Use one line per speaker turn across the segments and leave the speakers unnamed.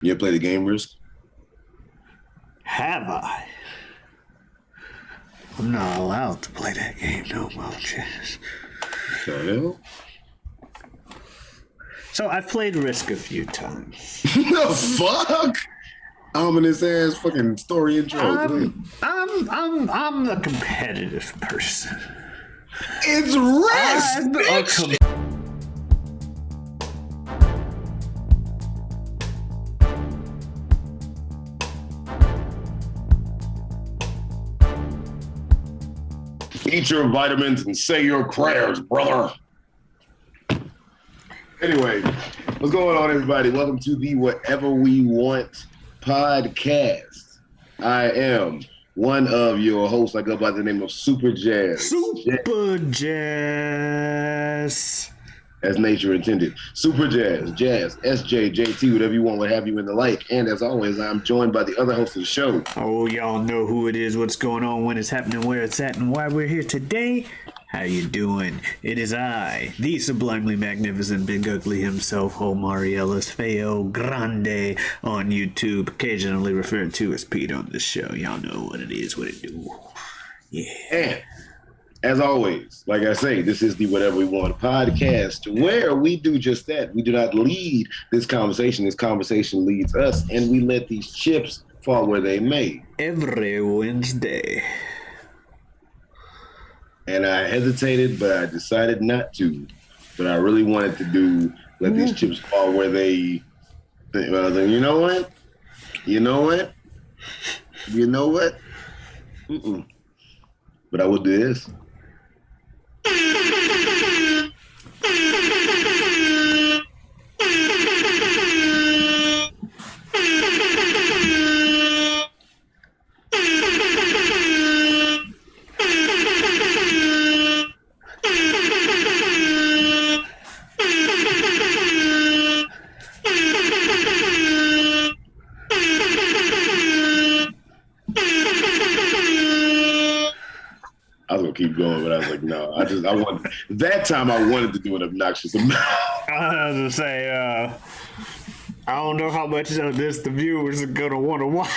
You ever play the game Risk?
Have I? I'm not allowed to play that game no more. Jeez.
The hell?
So I've played Risk a few times.
The fuck? Ominous ass fucking story intro.
I'm a competitive person.
It's Risk. Eat your vitamins and say your prayers, brother. Anyway, what's going on, everybody? Welcome to the Whatever We Want podcast. I am one of your hosts. I go by the name of Superjaz.
Superjaz.
As nature intended. Superjaz, Jazz, SJ, JT, whatever you want, what have you, and the like. And as always, I'm joined by the other host of the show.
Oh, y'all know who it is, what's going on, when it's happening, where it's at, and why we're here today. How you doing? It is I, the sublimely magnificent Big Ugly himself, Omari feogrande on YouTube, occasionally referred to as Pete on this show. Y'all know what it is, what it do. Yeah.
And as always, like I say, this is the Whatever We Want podcast where we do just that. We do not lead this conversation. This conversation leads us, and we let these chips fall where they may.
Every Wednesday.
And I hesitated, but I decided not to. But I really wanted to let these chips fall where they. You know what? You know what? You know what? Mm-mm. But I will do this. I was gonna keep going, but I was like, no. I wanted that time. I wanted to do an obnoxious amount.
I was gonna say, I don't know how much of this the viewers are gonna want to watch.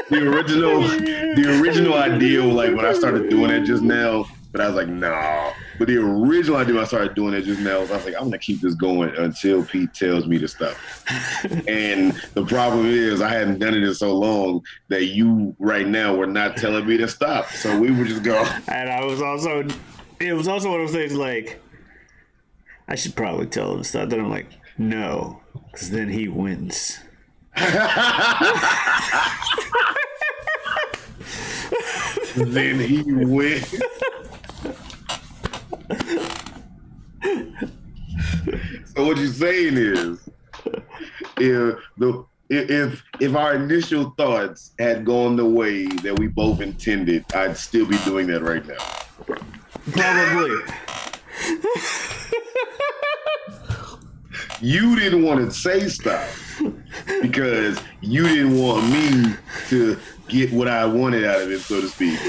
The original idea, like when I started doing it just now, but I was like, nah. But the original idea when I started doing it just now, I was like, I'm gonna keep this going until Pete tells me to stop. And the problem is, I hadn't done it in so long that you right now were not telling me to stop. So we would just go.
And it was also one of those things like, I should probably tell him to stop. Then I'm like, no, because then he wins.
Then he wins. So what you're saying is, if our initial thoughts had gone the way that we both intended, I'd still be doing that right now.
Probably.
You didn't want to say stop because you didn't want me to get what I wanted out of it, so to speak.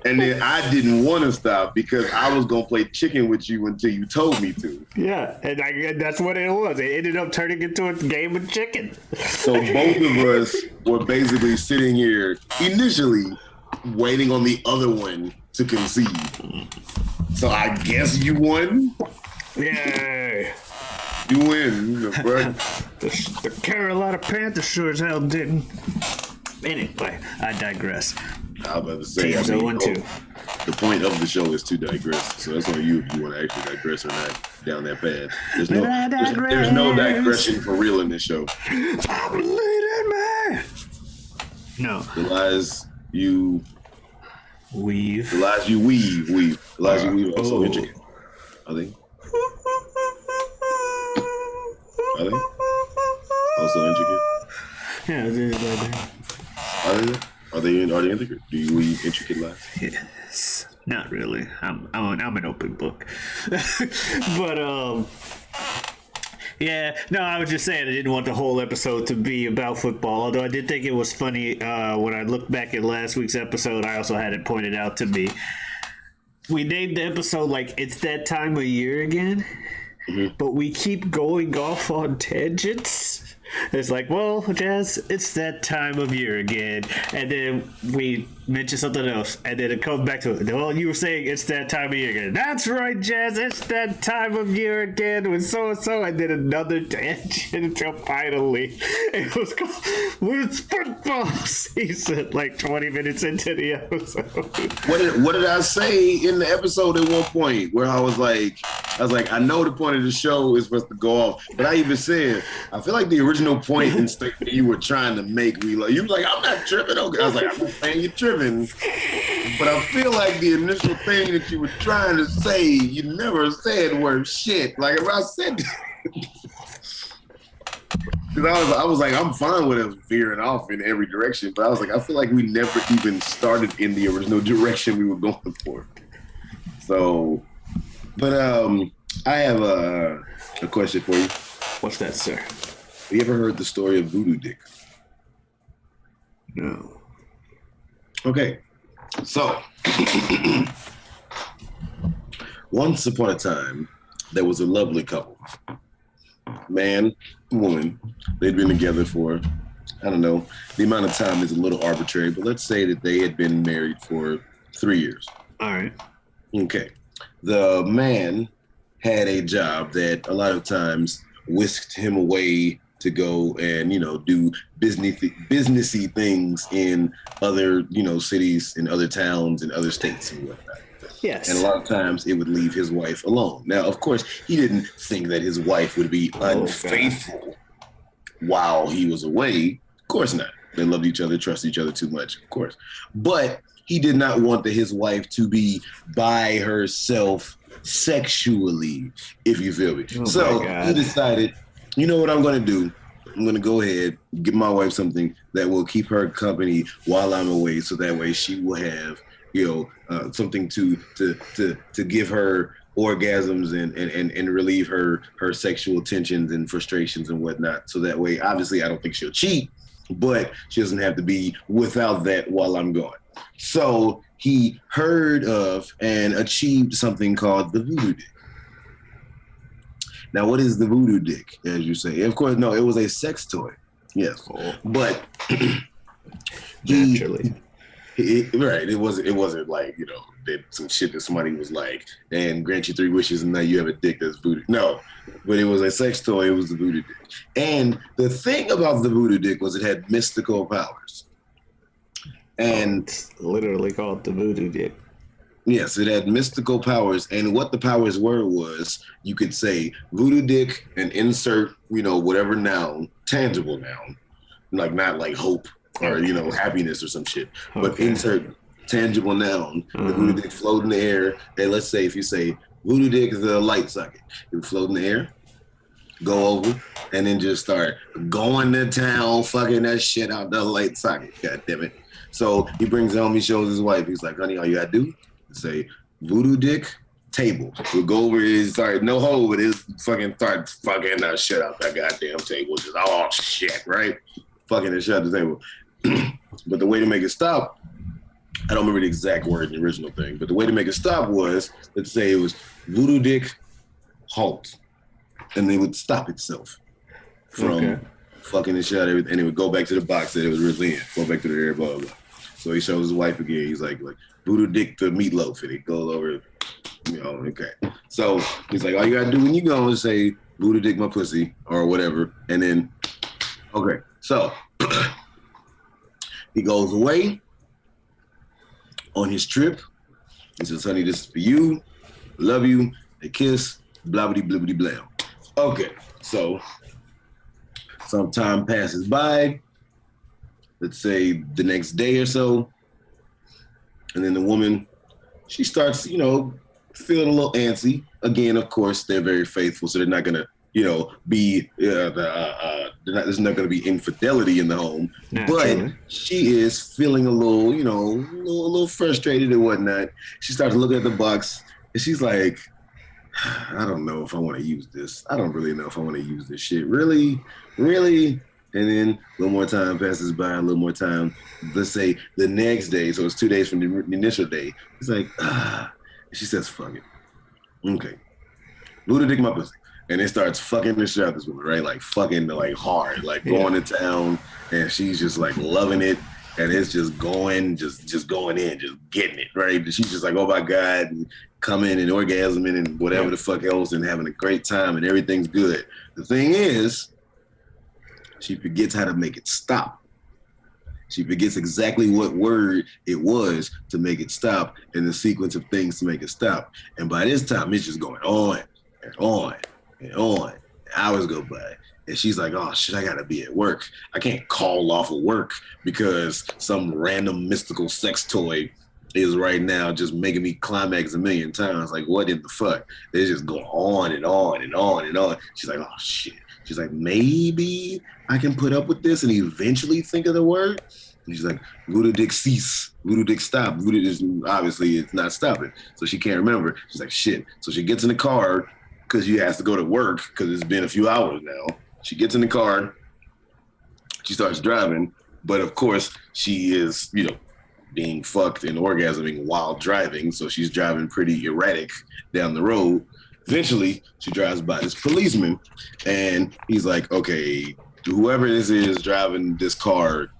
And then I didn't want to stop because I was going to play chicken with you until you told me to.
Yeah, and that's what it was. It ended up turning into a game of chicken.
So both of us were basically sitting here initially waiting on the other one to concede. So I guess you won?
Yay.
You win, bro.
The Carolina Panthers sure as hell didn't. Anyway, I digress.
I was about to say, the point of the show is to digress. So that's on you if you want to actually digress or not down that path. There's no digression for real in this show.
I'm leading, man. No.
The lies you
weave.
The lies you weave. The lies you weave are so intricate. Are they? Also intricate?
Yeah, they
Are they intricate? Do you weave intricate lies?
Yes. Not really. I'm an open book. But yeah, no, I was just saying I didn't want the whole episode to be about football, although I did think it was funny when I looked back at last week's episode. I also had it pointed out to me. We named the episode like It's That Time of Year Again, but we keep going off on tangents. It's like, well, Jazz, it's that time of year again. And then we mention something else. And then it comes back to it. Well, you were saying it's that time of year again. That's right, Jazz. It's that time of year again with so-and-so. And then another tangent until finally it was called with football season, like 20 minutes into the episode.
What did I say in the episode at one point where I was like, I know the point of the show is for us to go off, but I even said, I feel like the original point and statement you were trying to make me, like, you were like, I'm not tripping. Okay. I was like, I'm not saying you're tripping, but I feel like the initial thing that you were trying to say, you never said worth shit. Like if I said, because I was like, I'm fine with us veering off in every direction, but I was like, I feel like we never even started in the original direction we were going for. So. But I have a question for you.
What's that, sir?
Have you ever heard the story of Voodoo Dick?
No.
Okay. So, once upon a time, there was a lovely couple. Man, woman. They'd been together for, I don't know, the amount of time is a little arbitrary, but let's say that they had been married for 3 years.
All right.
Okay. The man had a job that a lot of times whisked him away to go and, do businessy things in other, cities and other towns and other states and whatnot.
Yes.
And a lot of times it would leave his wife alone. Now, of course, he didn't think that his wife would be unfaithful while he was away. Of course not. They loved each other, trusted each other too much, of course. But he did not want his wife to be by herself sexually, if you feel me.
Oh
so he decided, you know what I'm going to do? I'm going to go ahead, give my wife something that will keep her company while I'm away. So that way she will have, something to give her orgasms and relieve her sexual tensions and frustrations and whatnot. So that way, obviously, I don't think she'll cheat, but she doesn't have to be without that while I'm gone. So he heard of and achieved something called the Voodoo Dick. Now, what is the Voodoo Dick, as you say? Of course, no, it was a sex toy. Yes, but
naturally,
right? It wasn't like that some shit that somebody was like, and grant you 3 wishes and now you have a dick that's voodoo. No, but it was a sex toy. It was the Voodoo Dick, and the thing about the Voodoo Dick was it had mystical powers. And
it's literally called the Voodoo Dick.
Yes, it had mystical powers. And what the powers were was you could say Voodoo Dick and insert, whatever noun, tangible noun, like not like hope or, happiness or some shit, but insert tangible noun. The Voodoo Dick float in the air. And let's say if you say Voodoo Dick is a light socket, it would float in the air, go over, and then just start going to town, fucking that shit out the light socket. God damn it. So he brings it home, he shows his wife. He's like, honey, all you gotta do is say, Voodoo Dick, table. We'll go over his, sorry, no hole, but his fucking start fucking that shit out that goddamn table. Just, oh shit, right? Fucking and shut the table. But the way to make it stop, I don't remember the exact word in the original thing, but the way to make it stop was, let's say it was Voodoo Dick, halt. And it would stop itself from fucking the shit out of everything. And it would go back to the box that it was originally in. Go back to the air, blah, blah, blah. So he shows his wife again. He's like Voodoo Dick the meatloaf. And he goes over, okay. So he's like, all you gotta do when you go is say, Voodoo Dick my pussy, or whatever. And then, okay. So he goes away on his trip. He says, honey, this is for you. Love you. They kiss. Blah-bitty, blibbity, blam. Okay. So some time passes by. Let's say the next day or so. And then the woman, she starts, feeling a little antsy. Again, of course, they're very faithful, so they're not going to, be, there's not going to be infidelity in the home. Naturally. But she is feeling a little, a little frustrated and whatnot. She starts looking at the box, and she's like, I don't know if I want to use this. I don't really know if I want to use this shit. Really? Really? And then a little more time passes by, a little more time. Let's say the next day, so it's 2 days from the initial day. It's like, She says, fuck it. Okay. Voodoo Dick my pussy. and it starts fucking the shit out of this woman, right? Like fucking like hard, like going to town, and she's just like loving it, and it's just going, just going in, just getting it, right? And she's just like, oh my God, and coming and orgasming and whatever the fuck else, and having a great time, and everything's good. The thing is, she forgets how to make it stop. She forgets exactly what word it was to make it stop and the sequence of things to make it stop. And by this time, it's just going on and on and on. Hours go by. And she's like, oh, shit, I got to be at work. I can't call off of work because some random mystical sex toy is right now just making me climax a million times. Like, what in the fuck? They just go on and on and on and on. She's like, oh, shit. She's like, maybe I can put up with this and eventually think of the word. And she's like, voodoo dick cease, voodoo dick stop. Voodoo is obviously it's not stopping. So she can't remember. She's like, shit. So she gets in the car because she has to go to work because it's been a few hours now. She gets in the car. She starts driving. But of course, she is, being fucked and orgasming while driving. So she's driving pretty erratic down the road. Eventually, she drives by this policeman, and he's like, okay, whoever this is driving this car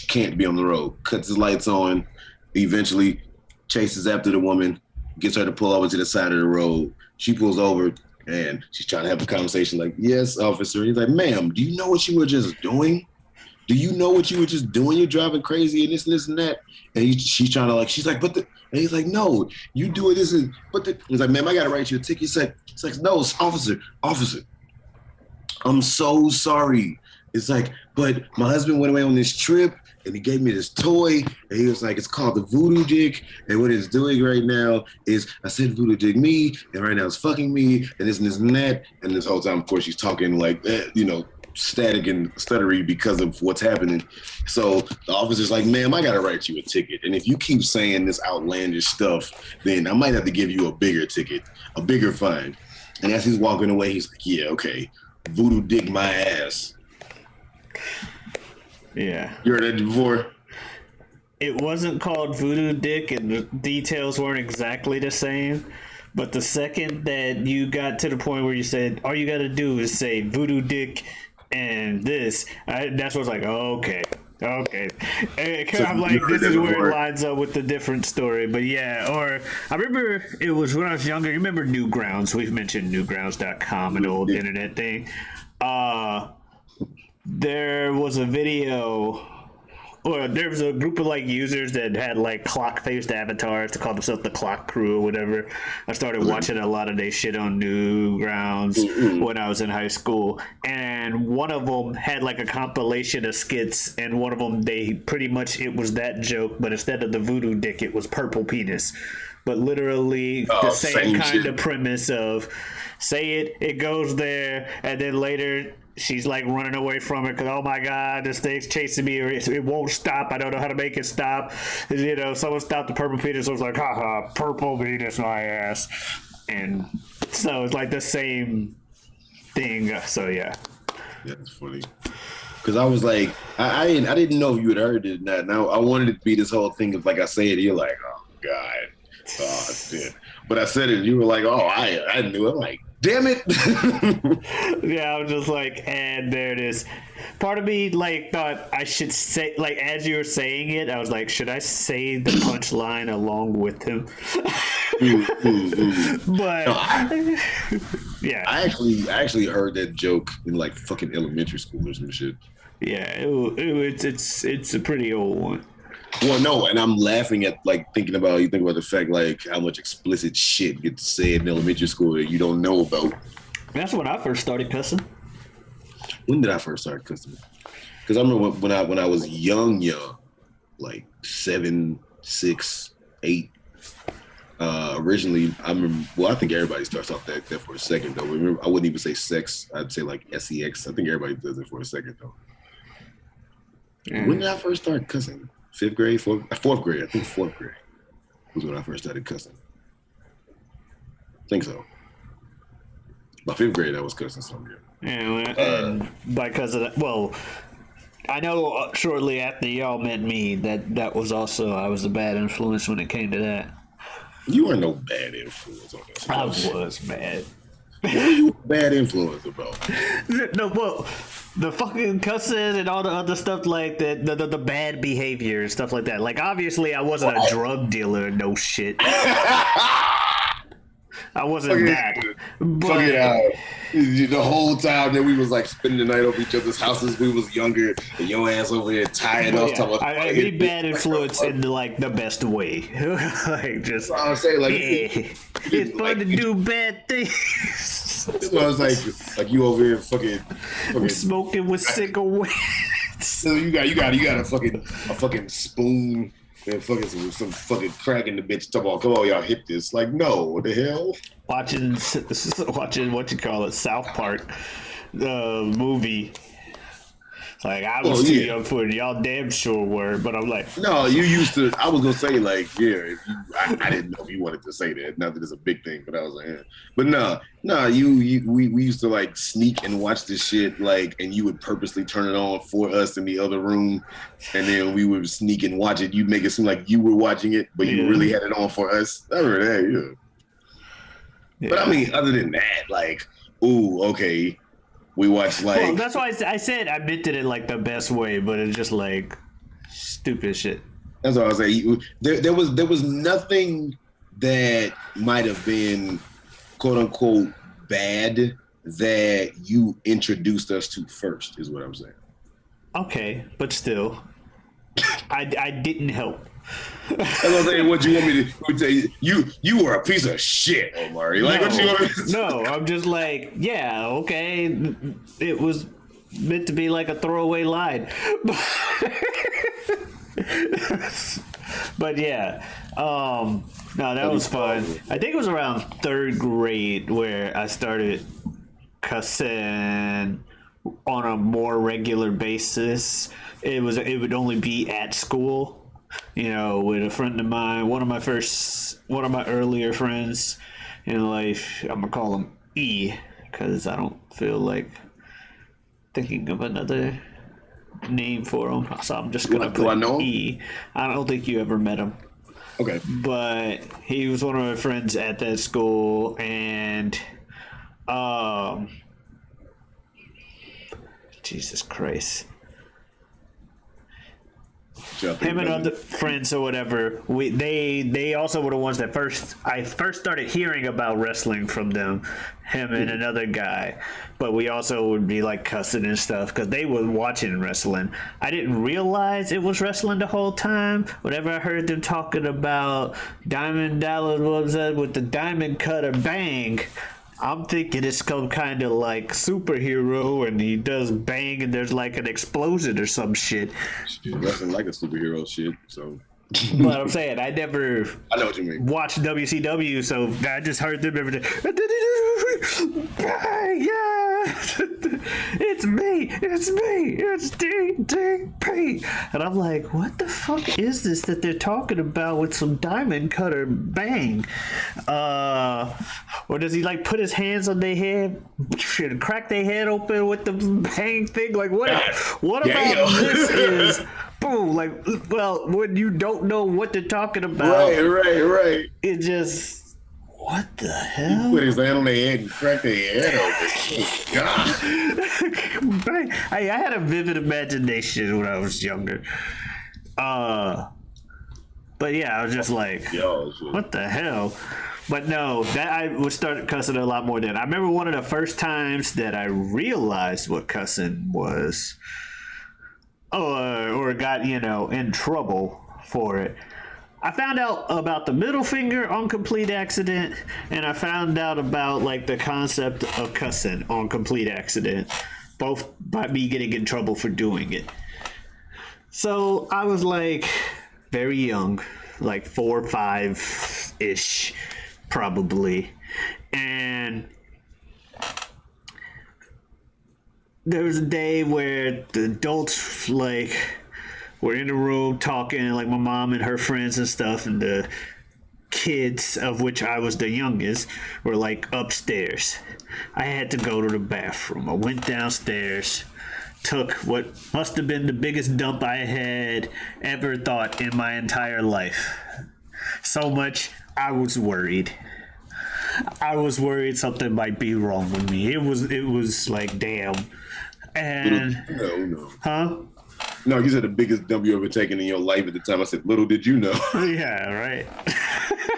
can't be on the road. Cuts his lights on, eventually chases after the woman, gets her to pull over to the side of the road. She pulls over, and she's trying to have a conversation like, yes, officer. He's like, ma'am, do you know what you were just doing? Do you know what you were just doing? You're driving crazy and this and that. And she's trying to she's like, and he's like, no, you do it. He's like, ma'am, I got to write you a ticket. It's like, no, officer, I'm so sorry. It's like, but my husband went away on this trip and he gave me this toy and he was like, it's called the voodoo dick. And what it's doing right now is I said voodoo dick me and right now it's fucking me and this and that. And this whole time, of course, she's talking like, static and stuttery because of what's happening. So the officer's like, ma'am, I gotta write you a ticket. And if you keep saying this outlandish stuff, then I might have to give you a bigger ticket, a bigger fine. And as he's walking away, he's like, yeah, okay, voodoo dick my ass.
Yeah.
You heard that before?
It wasn't called voodoo dick and the details weren't exactly the same. But the second that you got to the point where you said, all you got to do is say voodoo dick and this, that's what I was like, oh, okay. So I'm like, this is where it lines up with the different story. But yeah, or I remember it was when I was younger. You remember Newgrounds? We've mentioned newgrounds.com, an old internet thing. There was a video, or there was a group of users that had clock-faced avatars to call themselves the Clock Crew or whatever. I started watching a lot of their shit on Newgrounds when I was in high school, and one of them had a compilation of skits, and one of them it was that joke, but instead of the voodoo dick, it was purple penis. But literally the same kind of premise of say it goes there, and then later she's running away from it because, oh my God, this thing's chasing me, or it won't stop. I don't know how to make it stop. Someone stopped the purple penis. I was like, haha, purple penis, my ass. And so it's the same thing. So yeah.
Yeah, it's funny. Because I was like, I didn't know if you had heard it or not. Now I wanted it to be this whole thing of I say it, you're like, oh God, oh shit. But I said it, and you were like, oh, I knew. I'm like, damn it.
Yeah, I was just and there it is. Part of me thought I should say, as you were saying it, I was like, should I say the punchline along with him? But no, yeah,
I actually heard that joke in fucking elementary school or some shit.
Yeah, it's a pretty old one.
Well, no, and I'm laughing at thinking about the fact how much explicit shit gets said in elementary school that you don't know about.
That's when I first started cussing.
When did I first start cussing? Because I remember when I was young, 7, 6, 8. Originally, I remember. Well, I think everybody starts off that for a second though. Remember, I wouldn't even say sex. I'd say sex. I think everybody does it for a second though. When did I first start cussing? 5th grade, fourth grade. I think 4th grade was when I first started cussing. I think so. By 5th grade, I was cussing something.
Yeah, because of that. Well, I know shortly after y'all met me that was also I was a bad influence when it came to that.
You were no bad influence on us.
I was bad.
What are you a bad influence about?
No, well, the fucking cussing and all the other stuff like that, the bad behavior and stuff like that. Like, obviously, I wasn't a drug dealer, no shit. I wasn't that. But
Fuck it out. The whole time that we was like spending the night over each other's houses, we was younger, and your ass over here tired up.
yeah, I be bad influence in like the best way. Like just.
That's what I'm saying, like,
yeah, it's fun
like,
to do bad things.
That's what I was like you over here fucking
Smoking with cigarettes.
So you got a fucking spoon and fucking some fucking crack in the bitch. Come on, y'all hit this. Like, no, what the hell?
Watching what you call it, South Park, the movie. Like, I was too young for it. Y'all damn sure were, but I'm like,
no, you used to. I was gonna say like, yeah. I didn't know if you wanted to say that. Not that it's a big thing, but I was like, yeah. But no. We used to like sneak and watch this shit, like, and you would purposely turn it on for us in the other room, and then we would sneak and watch it. You'd make it seem like you were watching it, but you really had it on for us. I remember that, yeah. But I mean, other than that, like, ooh, okay. We watched like.
Well, that's why I said I meant it in like the best way, but it's just like stupid shit.
That's what I was saying. There was nothing that might have been quote unquote bad that you introduced us to first, is what I'm saying.
Okay, but still, I didn't help.
That's what I'm saying. What you want me to say? You were a piece of shit, Omari. Like, what you want me to say?
No, I'm just like, yeah, okay. It was meant to be like a throwaway line. But yeah. No, that was fun. I think it was around third grade where I started cussing on a more regular basis. It would only be at school. You know, with a friend of mine, one of my earlier friends in life. I'm gonna call him E because I don't feel like thinking of another name for him, so I'm just gonna put E. I don't think you ever met him.
Okay.
But he was one of my friends at that school, and Jesus Christ. Him and other friends or whatever, they also were the ones that I first started hearing about wrestling from them, him and another guy. But we also would be like cussing and stuff because they were watching wrestling. I didn't realize it was wrestling the whole time. Whenever I heard them talking about Diamond Dallas, what was that, with the diamond cutter bang, I'm thinking it's some kind of like superhero and he does bang and there's like an explosion or some shit.
Wrestling like a superhero shit, so.
But I'm saying I never
I know what you mean.
Watched WCW, so I just heard them every day. Yeah, it's me, it's DDP. And I'm like, what the fuck is this that they're talking about with some diamond cutter bang? Or does he like put his hands on their head and crack their head open with the bang thing? Like what about this is boom, like, well, when you don't know what they're talking about.
Right.
It just, what the hell?
He put his hand on their head and cracked their head open. Oh, God.
I had a vivid imagination when I was younger. But yeah, I was just like, what the hell? But no, that I would start cussing a lot more then. I remember one of the first times that I realized what cussing was. Or got, in trouble for it. I found out about the middle finger on complete accident, and I found out about, like, the concept of cussing on complete accident, both by me getting in trouble for doing it. So I was, like, very young, like 4 or 5-ish, probably, and there was a day where the adults, like, were in the room talking, like my mom and her friends and stuff, and the kids, of which I was the youngest, were, like, upstairs. I had to go to the bathroom. I went downstairs, took what must have been the biggest dump I had ever thought in my entire life. So much, I was worried. I was worried something might be wrong with me. It was like, damn. And
No.
huh?
No, you said the biggest dump you ever taken in your life at the time. I said, little did you know.
Yeah, right.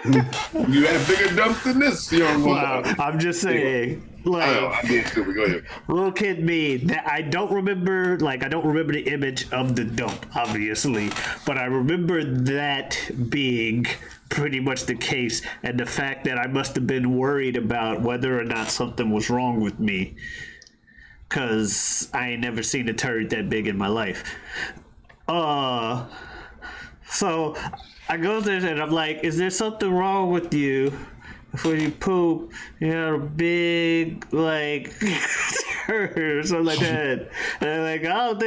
You had a bigger dump than this, young woman.
Wow, I'm just saying. Like,
I did too. Go ahead.
little kid me, I don't remember the image of the dump, obviously, but I remember that being pretty much the case, and the fact that I must have been worried about whether or not something was wrong with me, because I ain't never seen a turd that big in my life. So I go there and I'm like, is there something wrong with you? When you poop, you have a big, like, turd or something like that. And they're like, I don't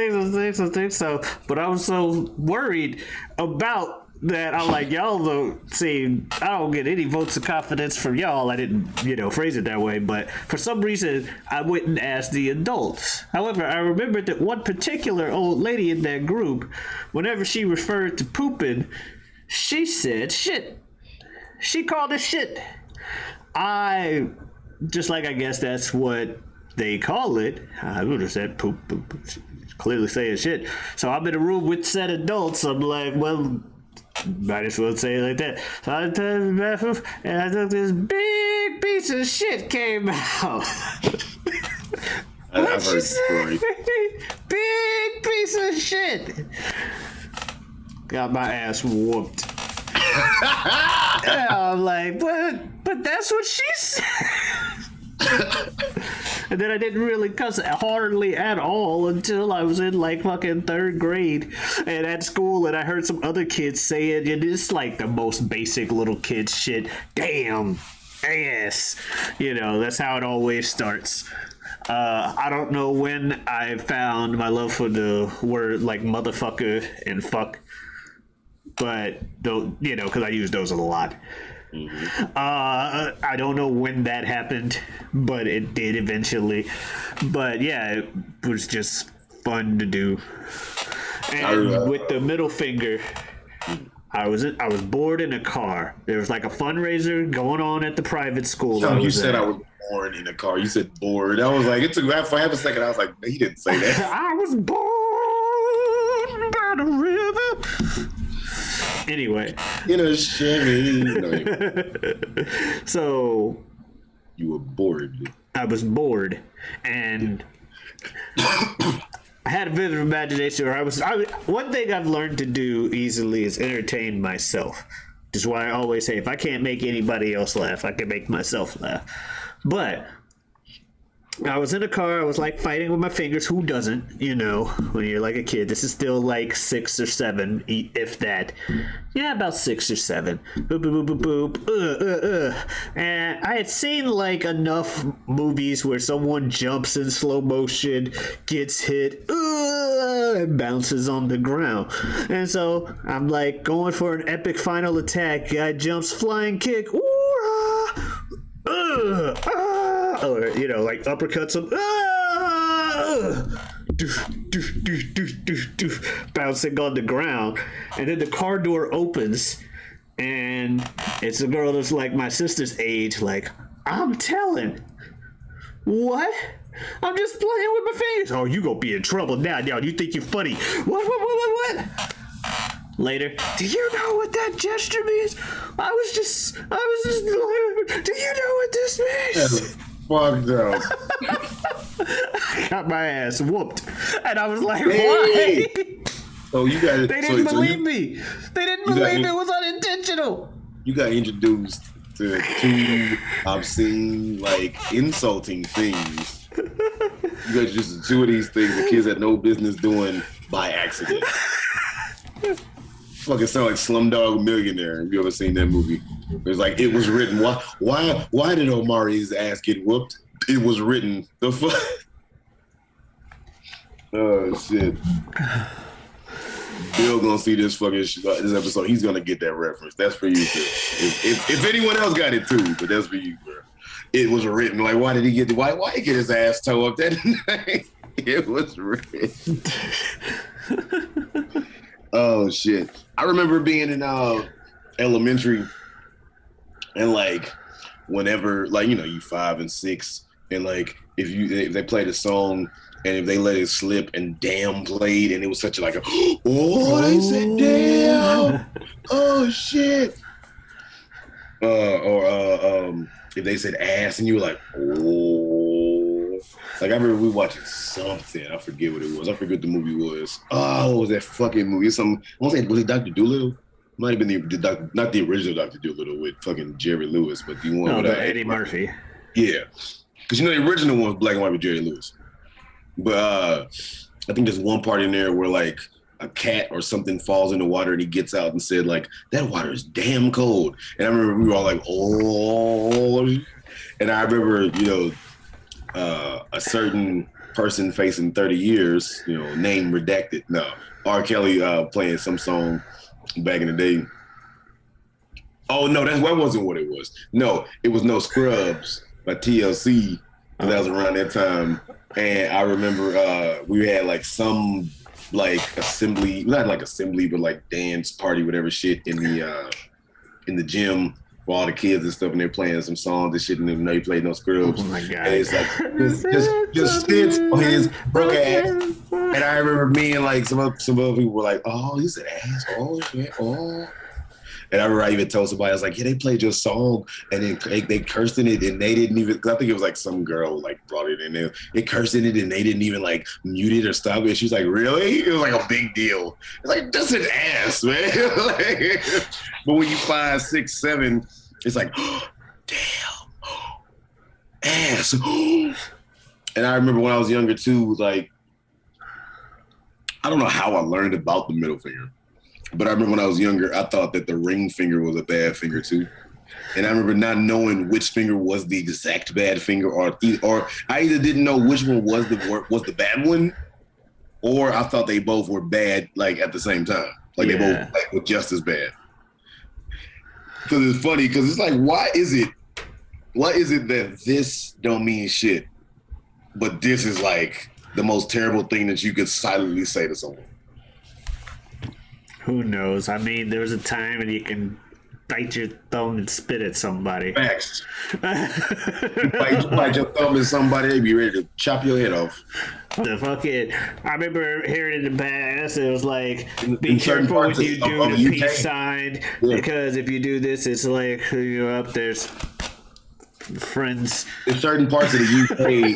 think so. But I was so worried about that. I'm like, y'all don't seem, I don't get any votes of confidence from y'all. I didn't, phrase it that way. But for some reason, I wouldn't ask the adults. However, I remembered that one particular old lady in that group, whenever she referred to pooping, she said shit. She called it shit. I guess that's what they call it. I would have said poop, clearly saying shit. So I'm in a room with said adults. I'm like, well, might as well say it like that. So I turned to the bathroom and I took this big piece of shit came out.
I've heard the story.
Big piece of shit. Got my ass whooped. And I'm like, but that's what she said. And then I didn't really cuss hardly at all until I was in like fucking third grade and at school, and I heard some other kids say it, and it's like the most basic little kid shit. Damn ass. That's how it always starts. I don't know when I found my love for the word like motherfucker and fuck, but because I use those a lot. Mm-hmm. I don't know when that happened, but it did eventually. But yeah, it was just fun to do. And with the middle finger, I was bored in a car. There was like a fundraiser going on at the private school.
No, you said I was born in a car. You said bored. I was like, it took for half a second. I was like, he didn't say that.
I was born by the river. Anyway.
In a Chevy.
So.
You were bored.
I was bored. And I had a vivid imagination where one thing I've learned to do easily is entertain myself. Which is why I always say, if I can't make anybody else laugh, I can make myself laugh. But I was in a car. I was like fighting with my fingers. Who doesn't? When you're like a kid. This is still like 6 or 7, if that. Yeah, about 6 or 7. Boop, boop, boop, boop, boop. And I had seen like enough movies where someone jumps in slow motion, gets hit, and bounces on the ground. And so I'm like going for an epic final attack. Guy jumps, flying kick. Or like uppercuts him, bouncing on the ground, and then the car door opens, and it's a girl that's like my sister's age. Like, I'm telling, what? I'm just playing with my face. Oh, you gonna be in trouble now? You think you're funny? What? Later, do you know what that gesture means? I was just do you know what this means?
Fucked up.
I got my ass whooped. And I was like, why?
So you got
They didn't believe me. They didn't believe it was unintentional.
You got introduced to 2 obscene, like, insulting things. You got just 2 of these things the kids had no business doing by accident. Fucking sound like Slumdog Millionaire. Have you ever seen that movie? It was like, it was written. Why did Omari's ass get whooped? It was written. The fuck? Oh shit. Bill gonna see this fucking this episode. He's gonna get that reference. That's for you, too. If anyone else got it too, but that's for you, bro. It was written. Like, why did he get his ass toe up that night? It was written. Oh shit! I remember being in elementary, and like whenever, like, you know, you 5 and 6, and like if they played a song and if they let it slip and damn played and it was such a like a oh they said damn oh shit if they said ass and you were like oh like I remember we watching something I forget what it was I forget what the movie was what was that fucking movie some I won't say was it Dr. Dolittle might have been the not the original Dr. Dolittle with fucking Jerry Lewis but the one with
Eddie Murphy.
Yeah. Because, you know, the original one was black and white with Jerry Lewis. But I think there's one part in there where, like, a cat or something falls in the water and he gets out and said, like, that water is damn cold. And I remember we were all like, oh. And I remember, you know, a certain person facing 30 years, you know, name redacted. No, R. Kelly playing some song back in the day. Oh, no, that wasn't what it was. No, it was No Scrubs by TLC. That was around that time. And I remember we had like some like assembly, not like assembly, but like dance party, whatever shit in the gym for all the kids and stuff. And they're playing some songs and shit. And then they played No Scrubs.
Oh my God.
And it's like, just spits on his broke ass. And I remember me and like some other people were like, oh, he's an ass. Oh, shit. Oh. And I remember I even told somebody, I was like, yeah, they played your song and then they cursed in it and they didn't even, because I think it was like some girl like brought it in there. They cursed in it and they didn't even like mute it or stop it. She was like, really? It was like a big deal. It's like, that's an ass, man. Like, but when you 5, 6, 7, it's like, oh, damn, ass. And I remember when I was younger too, like, I don't know how I learned about the middle finger. But I remember when I was younger, I thought that the ring finger was a bad finger too. And I remember not knowing which finger was the exact bad finger or I either didn't know which one was the bad one or I thought they both were bad like at the same time. Like they both like, were just as bad. Because it's funny because it's like, why is it that this don't mean shit, but this is like the most terrible thing that you could silently say to someone?
Who knows? I mean, there was a time when you can bite your thumb and spit at somebody.
Facts. You bite your thumb at somebody, they be ready to chop your head off.
The fucking, I remember hearing in the past, it was like, be careful when you do the peace sign, because if you do this, it's like, you're up there's friends.
In certain parts of the UK,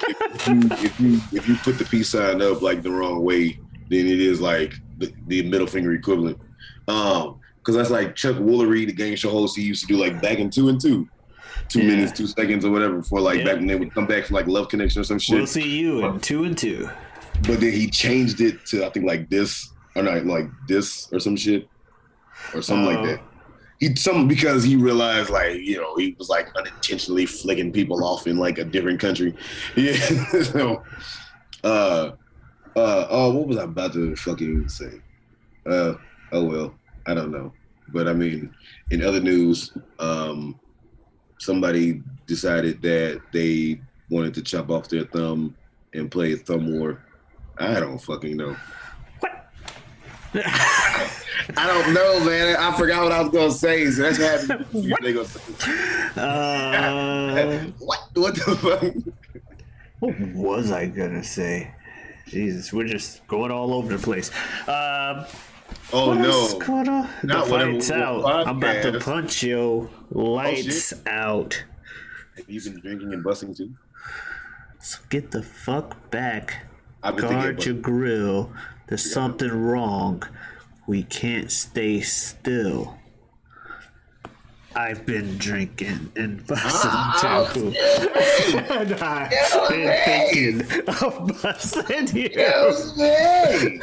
if you put the peace sign up like the wrong way, then it is like the middle finger equivalent. Because that's like Chuck Woolery, the game show host, he used to do like back in 2 and 2. 2 minutes, 2 seconds or whatever for like back when they would come back from like Love Connection or some shit.
We'll see you in 2 and 2.
But then he changed it to I think like this or not like this or some shit or something like that. Because he realized like, you know, he was like unintentionally flicking people off in like a different country. Yeah. So what was I about to fucking say? Oh well, I don't know. But I mean, in other news, somebody decided that they wanted to chop off their thumb and play thumb war. I don't fucking know.
What?
I don't know, man. I forgot what I was gonna say. So that's what happened. What? They gonna say. What the fuck?
What was I gonna say? Jesus, we're just going all over the place.
Oh no!
The fight's out. I'm about to punch you. Lights out.
Have you been drinking and busting too?
So get the fuck back. Guard your grill. There's something wrong. We can't stay still. I've been drinking and busting too. And I've been thinking of busting you.
Excuse me.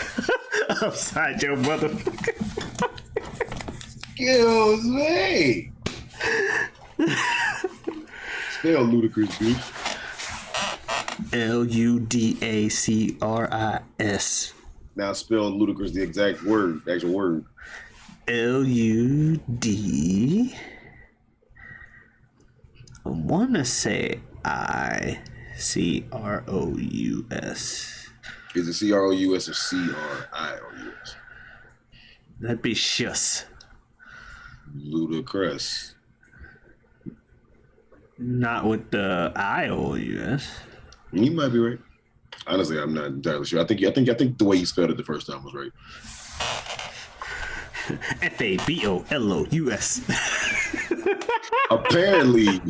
Upside your motherfucker.
Excuse me. Spell ludicrous, bitch.
Ludacris.
Now spell ludicrous the exact word, the actual word.
Lud. I want to say Icrous.
Is it Crous or Crious?
That'd be shus.
Ludicrous.
Not with the IOUS.
You might be right. Honestly, I'm not entirely sure. I think the way you spelled it the first time was right.
FABOLOUS.
Apparently,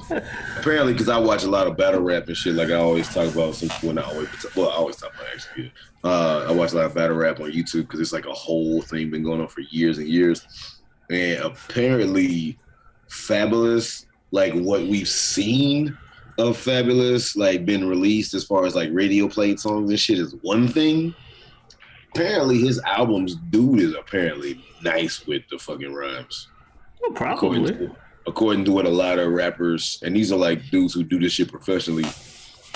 because I watch a lot of battle rap and shit. Like I always talk about I always talk about actually. I watch a lot of battle rap on YouTube because it's like a whole thing been going on for years and years. And apparently, Fabulous, like what we've seen of Fabulous, like been released as far as like radio played songs and shit is one thing. Apparently, his albums, dude is apparently nice with the fucking rhymes.
Well, probably.
According to what a lot of rappers, and these are like dudes who do this shit professionally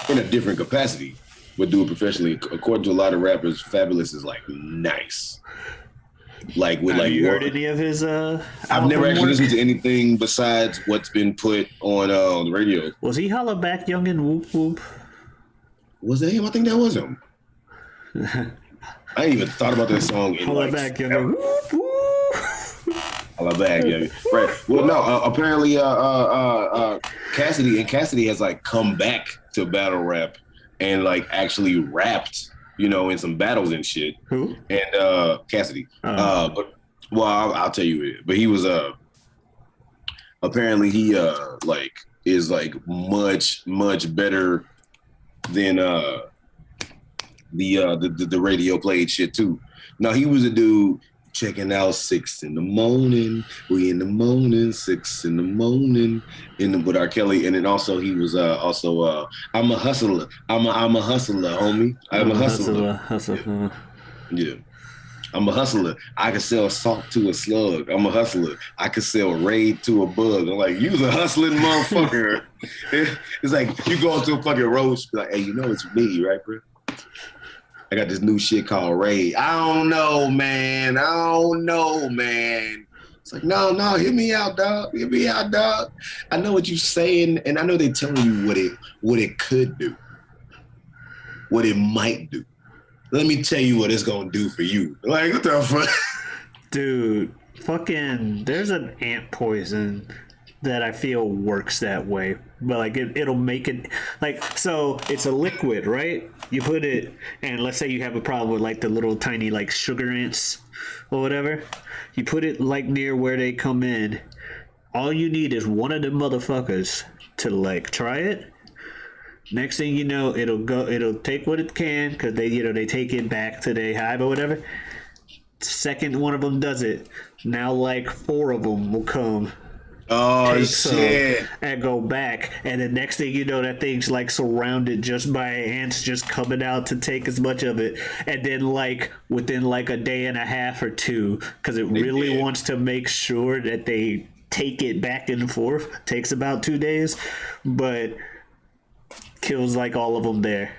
in a different capacity, but do it professionally. According to a lot of rappers, Fabulous is like nice. Like with
Have you heard any of his?
I've never actually listened to anything besides what's been put on the radio.
Was he Holla Back Young and Whoop Whoop?
Was that him? I think that was him. I ain't even thought about that song.
Holla Back Young and Whoop Whoop.
Holla Back Young. Right. Well, no. Apparently, Cassidy has like come back to battle rap and like actually rapped, you know, in some battles and shit.
Who?
And Cassidy. But I'll tell you it. But he was apparently he like is like much better than the radio played shit too. Now he was a dude checking out 6 a.m. We in the morning, 6 a.m. With R. Kelly, and then also he was I'm a hustler. I'm a hustler, homie. I'm a hustler. Yeah. I'm a hustler. I can sell salt to a slug. I'm a hustler. I can sell raid to a bug. I'm like, you's a hustling motherfucker. It's like you go into a fucking roast, be like, hey, you know it's me, right, bro? I got this new shit called Raid. I don't know, man. It's like, no, hear me out, dog. I know what you're saying, and I know they're telling you what it could do, what it might do. Let me tell you what it's gonna do for you. Like, what the fuck?
Dude, fucking, there's an ant poison that I feel works that way. But like it'll make it like, so it's a liquid, right? You put it, and let's say you have a problem with like the little tiny like sugar ants or whatever. You put it like near where they come in. All you need is one of them motherfuckers to like try it. Next thing you know, it'll take what it can, because they take it back to their hive or whatever. Second one of them does it, now like 4 of them will come.
Oh shit!
And go back, and the next thing you know, that thing's like surrounded just by ants, just coming out to take as much of it. And then like within like a day and a half or 2, because it really wants to make sure that they take it back and forth. Takes about 2 days, but kills like all of them there.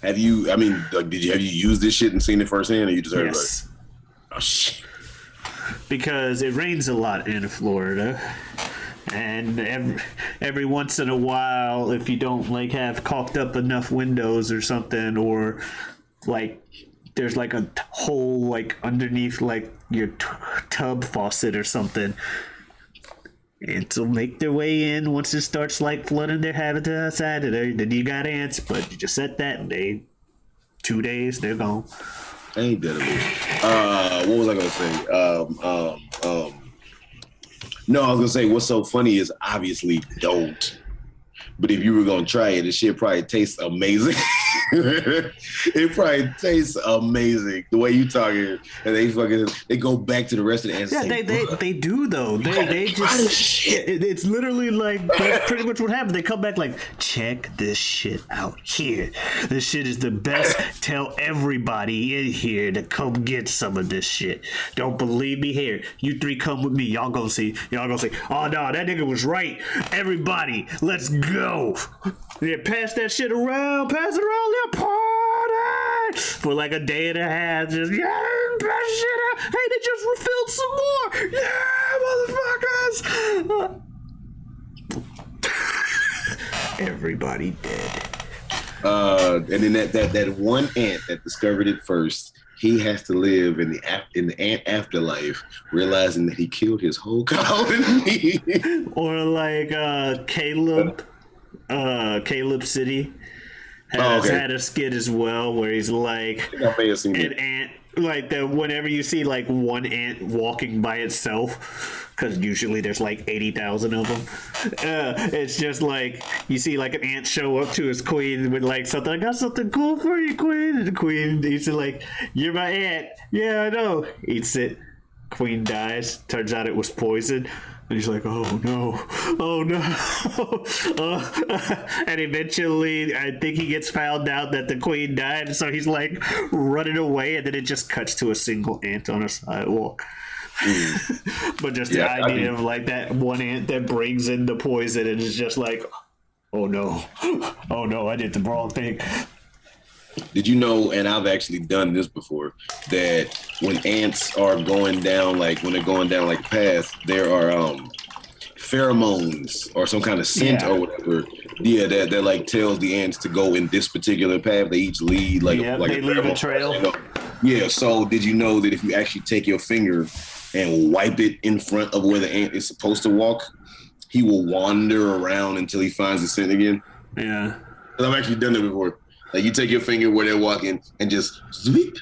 Have you used this shit and seen it firsthand, or you just heard about it? Oh shit!
Because it rains a lot in Florida, and every once in a while, if you don't like have caulked up enough windows or something, or like there's like a hole like underneath like your tub faucet or something, ants will make their way in. Once it starts like flooding their habitat outside of there, then you got ants, but you just set that and 2 days they're gone.
Ain't that a what was I gonna say? No, I was gonna say what's so funny is obviously don't. But if you were gonna try it, the shit probably tastes amazing. It probably tastes amazing the way you talking, and they go back to the rest of the ants.
Yeah, they do though. They just shit. It's literally like that's pretty much what happened. They come back like, check this shit out here. This shit is the best. Tell everybody in here to come get some of this shit. Don't believe me? Here, you 3 come with me. Y'all gonna see. Oh no, that nigga was right. Everybody, let's go. Yeah, pass that shit around. Pass it around. Party for like a day and a half. Just pass shit out. Hey, they just refilled some more. Yeah, motherfuckers. Everybody dead.
And then that one ant that discovered it first, he has to live in the ant afterlife, realizing that he killed his whole colony.
Or like Caleb. Caleb City
Oh,
has
okay.
had a skit as well where he's like
I think I may have seen
an
it.
ant, like the whenever you see like one ant walking by itself, because usually there's like 80,000 of them. It's just like you see like an ant show up to his queen with like something. I got something cool for you, queen. And the queen, he's like, "You're my ant." Yeah, I know. Eats it. Queen dies. Turns out it was poison. And he's like, "Oh no, oh no!" And eventually, I think he gets found out that the queen died. So he's like running away, and then it just cuts to a single ant on a sidewalk. But just the
Yeah, I
idea
think
of like that one ant that brings in the poison, and it's just like, "Oh no, oh no, I did the wrong thing."
Did you know, and I've actually done this before, that when ants are going down, like when they're going down like paths, there are pheromones or some kind of scent
Yeah.
or whatever. Yeah, that like tells the ants to go in this particular path. They each lead like
Yep,
like
they leave a trail.
You know? Yeah. So did you know that if you actually take your finger and wipe it in front of where the ant is supposed to walk, he will wander around until he finds the scent again?
Yeah.
'Cause I've actually done it before. Like you take your finger where they're walking and just sweep,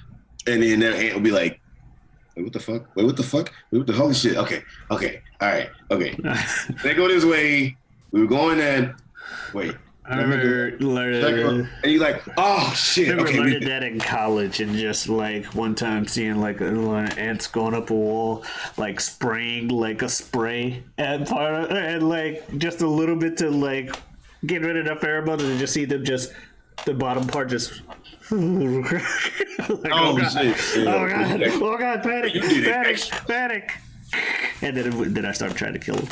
and then that ant will be like, "Wait, what the fuck? Wait, what the fuck? Wait, what the holy shit? Okay, all right, okay. They go this way. We were going that. Wait,
I remember learning.
and you're like, oh shit.
I remember
Okay,
learning that in college, and just like one time seeing like a line of ants going up a wall, like spraying like a spray and like just a little bit to like get rid of the pheromones, and just see them just the bottom part just. Like,
oh
God.
shit. Yeah.
Oh god, panic,
You did it.
panic, panic. And then I started trying to kill him.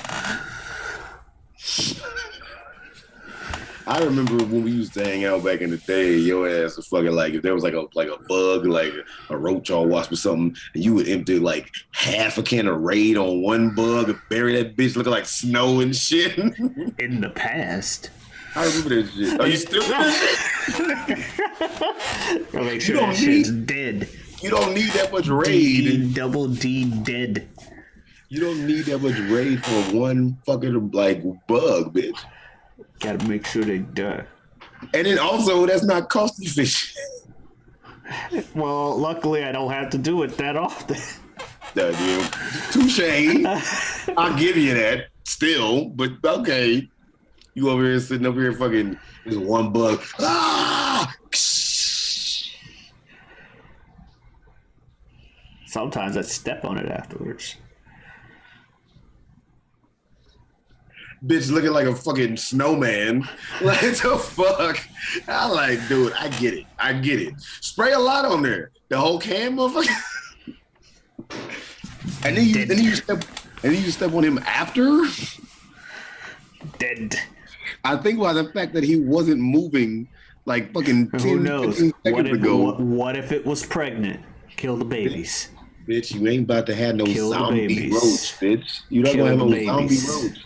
I remember when we used to hang out back in the day, your ass was fucking like if there was like a bug, like a roach or wasp or something, and you would empty like half a can of Raid on one bug and bury that bitch looking like snow and shit.
In the past.
I remember that shit. Are you still
I'll make sure that shit's dead.
You don't need that much Raid.
Double D dead.
You don't need that much Raid for one fucking like bug, bitch.
Gotta make sure they die.
And then also that's not cost efficient.
Well, luckily I don't have to do it that often.
Touche. I'll give you that still, but okay. You over here sitting over here fucking this one bug. Ah!
Sometimes I step on it afterwards.
Bitch looking like a fucking snowman. Like the fuck? I like, dude, I get it. Spray a lot on there. The whole can, motherfucker. And then you step on him after?
Dead.
I think by the fact that he wasn't moving like fucking 10,
Who knows?
15 seconds ago.
What if it was pregnant? Kill the babies.
Bitch, you ain't about to have no
Kill the
zombie
babies.
roach, bitch. You don't
Kill
have
the
no zombie
babies.
roach.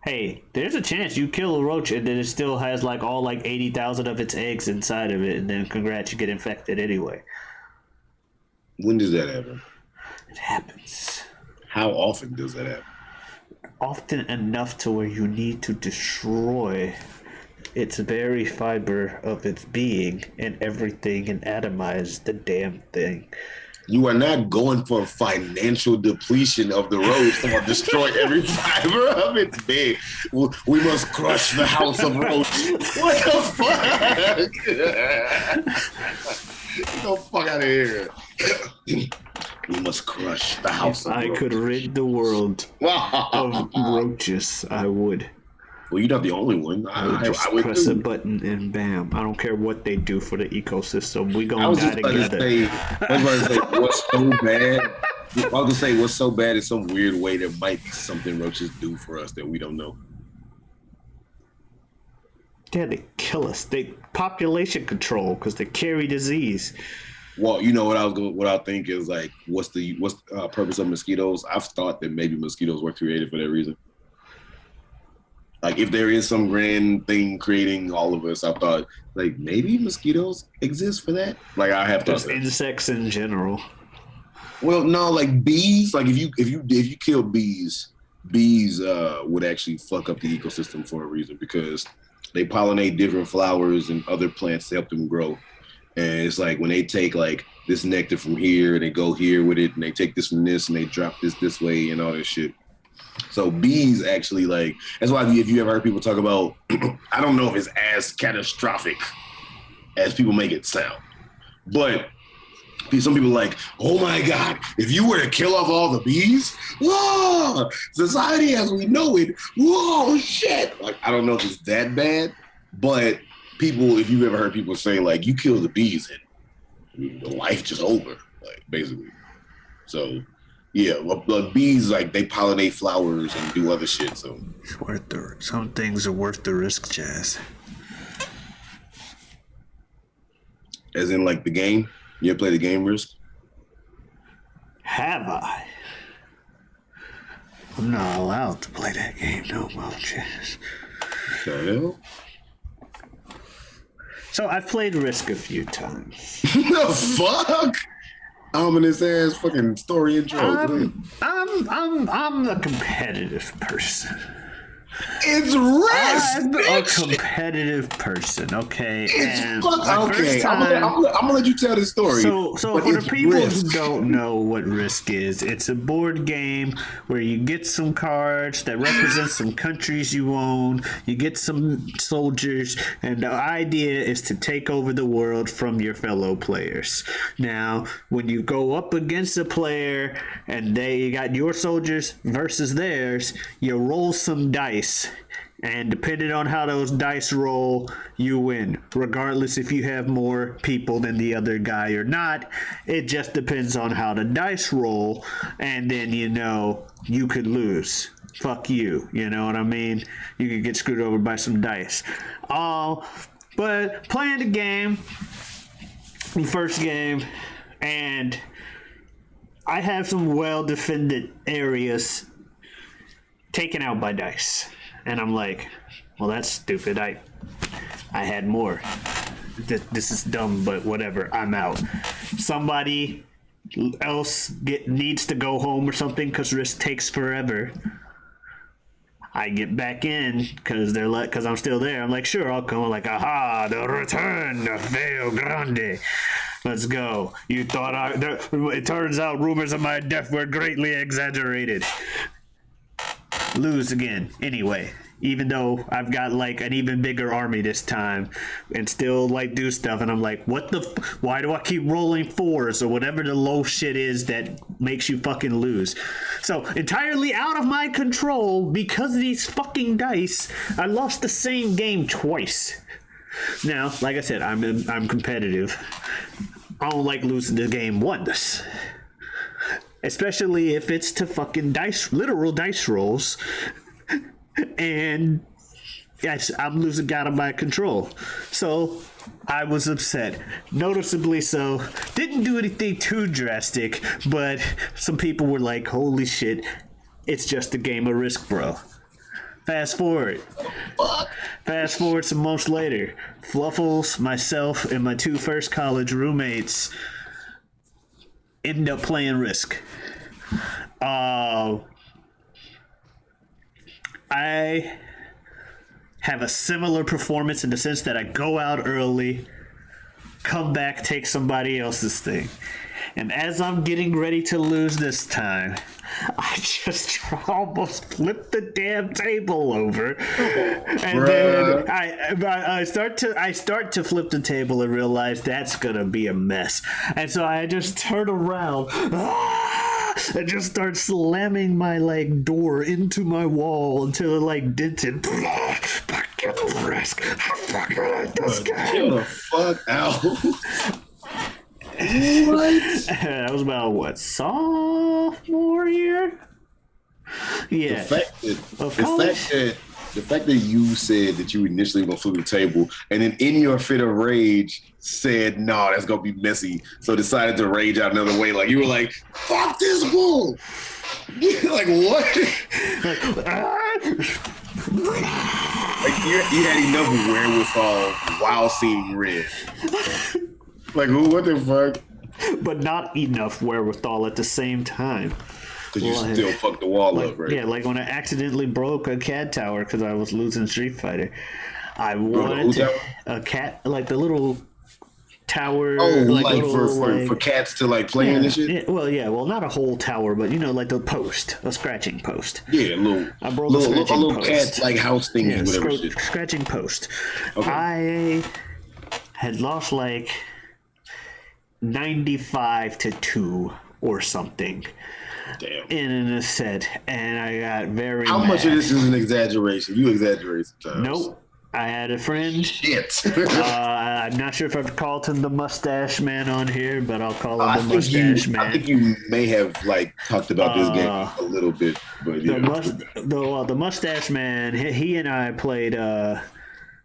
Hey, there's a chance you kill a roach and then it still has like all like 80,000 of its eggs inside of it, and then congrats, you get infected anyway.
When does that happen?
It happens.
How often does that happen?
Often enough to where you need to destroy its very fiber of its being and everything and atomize the damn thing.
You are not going for financial depletion of the roach to destroy every fiber of its being. We must crush the house of roach. What the fuck? Get the fuck out of here. We must crush the house
If
of
I
roach.
could rid the world of roaches, I would.
Well, you're not the only one.
I would just
I would
press
too.
a button and bam. I don't care what they do for the ecosystem. We
I
gonna
was
die
just about to
together.
say, what's so bad? I was gonna say, what's so bad in some weird way there might be something roaches do for us that we don't know.
Yeah, they kill us. They population control because they carry disease.
Well, you know what I think is like, what's the purpose of mosquitoes? I've thought that maybe mosquitoes were created for that reason. Like if there is some grand thing creating all of us, I thought like maybe mosquitoes exist for that. Like I have thought
Just
that.
insects in general.
Well, no, like bees. Like if you kill bees, bees would actually fuck up the ecosystem for a reason because they pollinate different flowers and other plants to help them grow. And it's like when they take like this nectar from here, they go here with it, and they take this from this, and they drop this way, and all this shit. So bees actually like that's why if you ever heard people talk about, I don't know if it's as catastrophic as people make it sound, but some people are like, oh my God, if you were to kill off all the bees, whoa, society as we know it, whoa, shit. Like, I don't know if it's that bad, but people, if you've ever heard people say, like, you kill the bees and the life just over, like, basically. So, yeah, well, bees, like, they pollinate flowers and do other shit, so.
It's worth some things are worth the risk, Jazz.
As in, like, the game? You ever play the game Risk?
Have I? I'm not allowed to play that game no more, Jazz.
The hell?
So I've played Risk a few times.
The fuck? Ominous ass fucking story intro.
I'm a competitive person.
It's Risk.
I'm a competitive person, okay?
I'm gonna let you tell the story.
So for the people who don't know what Risk is, it's a board game where you get some cards that represent some countries you own. You get some soldiers, and the idea is to take over the world from your fellow players. Now, when you go up against a player and you got your soldiers versus theirs, you roll some dice. And depending on how those dice roll, you win. Regardless if you have more people than the other guy or not, it just depends on how the dice roll. And then, you could lose. Fuck you. You know what I mean? You could get screwed over by some dice. But playing the first game, and I have some well-defended areas taken out by dice. And I'm like, well, that's stupid. I had more. This is dumb, but whatever. I'm out. Somebody else needs to go home or something because Risk takes forever. I get back in because I'm still there. I'm like, sure, I'll come. I'm like, aha, the return of feogrande. Let's go. You thought it turns out rumors of my death were greatly exaggerated. Lose again. Anyway, even though I've got like an even bigger army this time and still like do stuff, and I'm like, why do I keep rolling fours or whatever the low shit is that makes you fucking lose? So entirely out of my control because of these fucking dice, I lost the same game twice. Now, like I said, I'm competitive. I don't like losing the game once. Especially if it's to fucking literal dice rolls. And yes, I'm losing out of my control. So I was upset. Noticeably so. Didn't do anything too drastic, but some people were like, holy shit, it's just a game of Risk, bro. Fast forward some months later. Fluffles, myself, and my two first college roommates ended up playing Risk. I have a similar performance in the sense that I go out early, come back, take somebody else's thing. And as I'm getting ready to lose this time, I just almost flipped the damn table over. And then I start to flip the table and realize that's gonna be a mess. And so I just turn around and just start slamming my like door into my wall until it like dented. Fucking Risk. I fucking like this guy.
Chill the fuck out. What?
That was about sophomore year? Yeah.
The fact that you said that you initially were gonna flip the table and then in your fit of rage said, no, that's gonna be messy. So decided to rage out another way. Like you were like, fuck this bull. Like what? Like you had enough wherewithal while seeing red. Like, what the fuck?
But not enough wherewithal at the same time.
Because you still fucked the wall up, right?
Yeah, like when I accidentally broke a cat tower because I was losing Street Fighter. I wanted to a cat, like the little tower.
Oh,
like
little, for cats to like play in and shit.
Well, not a whole tower, but like the post, a scratching post.
Yeah,
I broke a little
cat like house thing, whatever.
Scratching post.
Okay.
I had lost like 95-2 or something.
Damn.
In a set, and I got very.
How
mad.
Much of this is an exaggeration? You exaggerate sometimes.
Nope. I had a friend.
Shit.
I'm not sure if I've called him the mustache man on here, but I'll call him the mustache man.
I think you may have talked about this game a little bit, but yeah.
The mustache man. He and I played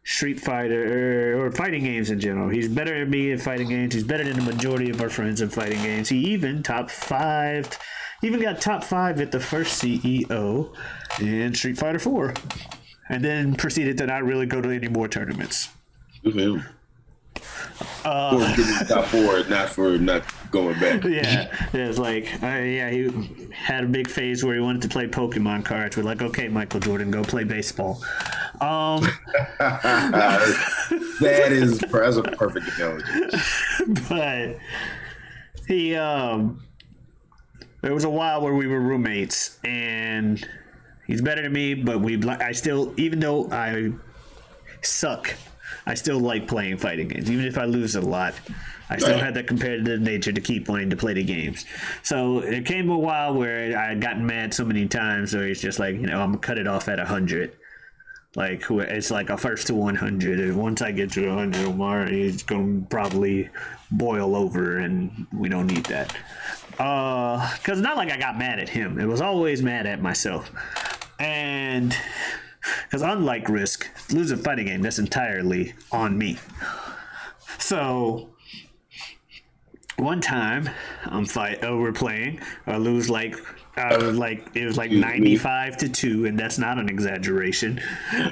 Street Fighter or fighting games in general. He's better than me in fighting games. He's better than the majority of our friends in fighting games. He even got top 5 at the first CEO in Street Fighter 4. And then proceeded to not really go to any more tournaments.
Good for him. For getting top 4, not for not going back.
Yeah, it's like, he had a big phase where he wanted to play Pokemon cards. We're like, okay, Michael Jordan, go play baseball.
That's a perfect analogy.
But he, there was a while where we were roommates, and he's better than me, but I still, even though I suck, I still like playing fighting games. Even if I lose a lot, I still had that competitive nature to keep wanting to play the games. So it came a while where I had gotten mad so many times where it's just like, I'm going to cut it off at 100. Like, it's like a first to 100. And once I get to 100, Omari is going to probably boil over, and we don't need that. Because it's not like I got mad at him. It was always mad at myself. And because unlike Risk, losing a fighting game, that's entirely on me. So one time we're playing, I lose it was like 95-2, and that's not an exaggeration.